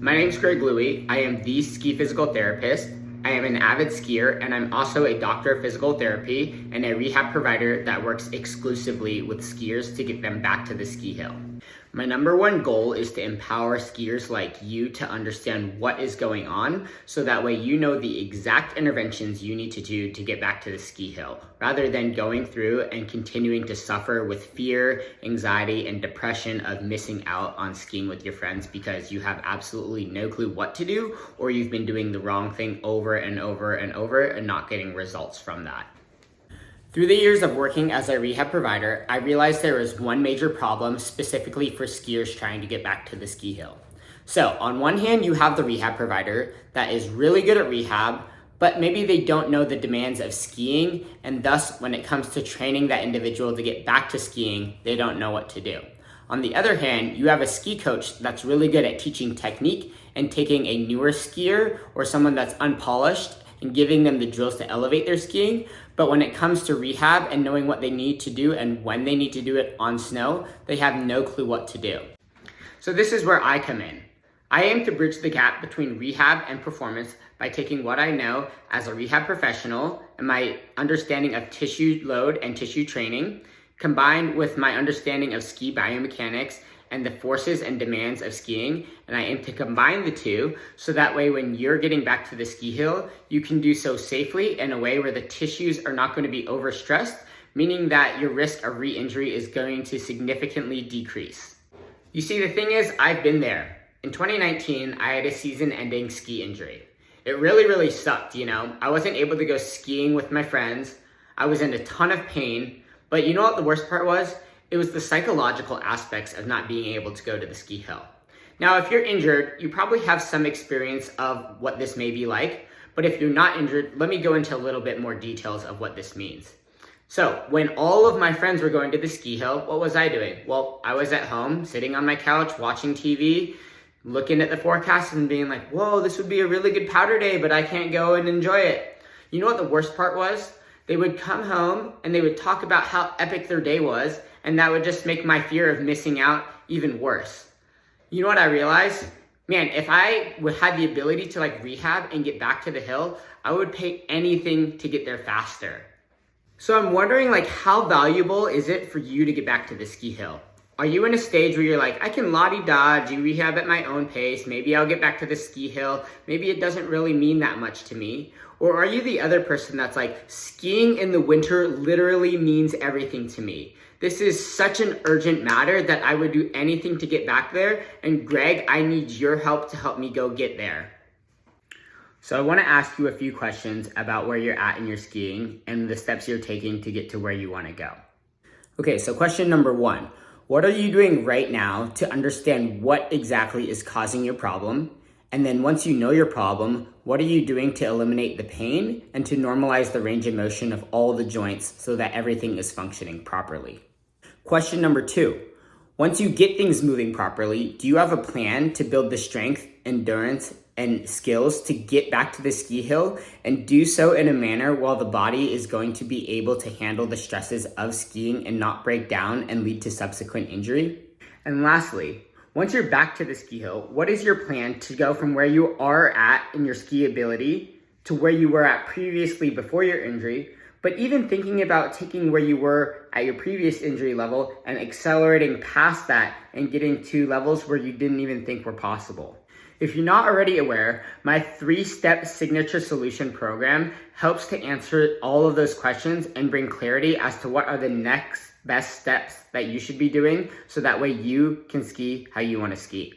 My name is Greg Louie. I am the ski physical therapist. I am an avid skier, and I'm also a doctor of physical therapy and a rehab provider that works exclusively with skiers to get them back to the ski hill. My number one goal is to empower skiers like you to understand what is going on so that way you know the exact interventions you need to do to get back to the ski hill, rather than going through and continuing to suffer with fear, anxiety, and depression of missing out on skiing with your friends because you have absolutely no clue what to do, or you've been doing the wrong thing over and over and over and not getting results from that. Through the years of working as a rehab provider, I realized there was one major problem specifically for skiers trying to get back to the ski hill. So on one hand, you have the rehab provider that is really good at rehab, but maybe they don't know the demands of skiing, and thus when it comes to training that individual to get back to skiing, they don't know what to do. On the other hand, you have a ski coach that's really good at teaching technique and taking a newer skier or someone that's unpolished and giving them the drills to elevate their skiing. But when it comes to rehab and knowing what they need to do and when they need to do it on snow, they have no clue what to do. So this is where I come in. I aim to bridge the gap between rehab and performance by taking what I know as a rehab professional and my understanding of tissue load and tissue training, combined with my understanding of ski biomechanics and the forces and demands of skiing, and I aim to combine the two so that way when you're getting back to the ski hill, you can do so safely in a way where the tissues are not going to be overstressed, meaning that your risk of re-injury is going to significantly decrease. You see, the thing is, I've been there. In 2019, I had a season-ending ski injury. It really sucked, I wasn't able to go skiing with my friends. I was in a ton of pain, but you know what the worst part was? It was the psychological aspects of not being able to go to the ski hill. Now, if you're injured, you probably have some experience of what this may be like, but if you're not injured, let me go into a little bit more details of what this means. So, when all of my friends were going to the ski hill, what was I doing? Well, I was at home, sitting on my couch, watching TV, looking at the forecast and being like, whoa, this would be a really good powder day, but I can't go and enjoy it. You know what the worst part was? They would come home and they would talk about how epic their day was, and that would just make my fear of missing out even worse. You know what I realized? Man, if I would have the ability to rehab and get back to the hill, I would pay anything to get there faster. So I'm wondering how valuable is it for you to get back to the ski hill? Are you in a stage where you're like, I can la-di-da, do rehab at my own pace, maybe I'll get back to the ski hill, maybe it doesn't really mean that much to me? Or are you the other person that's like, skiing in the winter literally means everything to me? This is such an urgent matter that I would do anything to get back there, and Greg, I need your help to help me go get there. So I want to ask you a few questions about where you're at in your skiing and the steps you're taking to get to where you want to go. Okay, so question number one. What are you doing right now to understand what exactly is causing your problem? And then once you know your problem, what are you doing to eliminate the pain and to normalize the range of motion of all the joints so that everything is functioning properly? Question number two. Once you get things moving properly, do you have a plan to build the strength, endurance, and skills to get back to the ski hill and do so in a manner while the body is going to be able to handle the stresses of skiing and not break down and lead to subsequent injury? And lastly, once you're back to the ski hill, what is your plan to go from where you are at in your ski ability to where you were at previously before your injury, but even thinking about taking where you were at your previous injury level and accelerating past that and getting to levels where you didn't even think were possible? If you're not already aware, my 3-step signature solution program helps to answer all of those questions and bring clarity as to what are the next best steps that you should be doing so that way you can ski how you want to ski.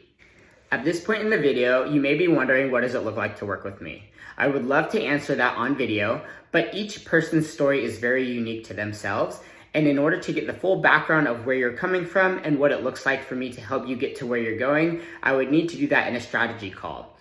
At this point in the video, you may be wondering, what does it look like to work with me? I would love to answer that on video, but each person's story is very unique to themselves. And in order to get the full background of where you're coming from and what it looks like for me to help you get to where you're going, I would need to do that in a strategy call.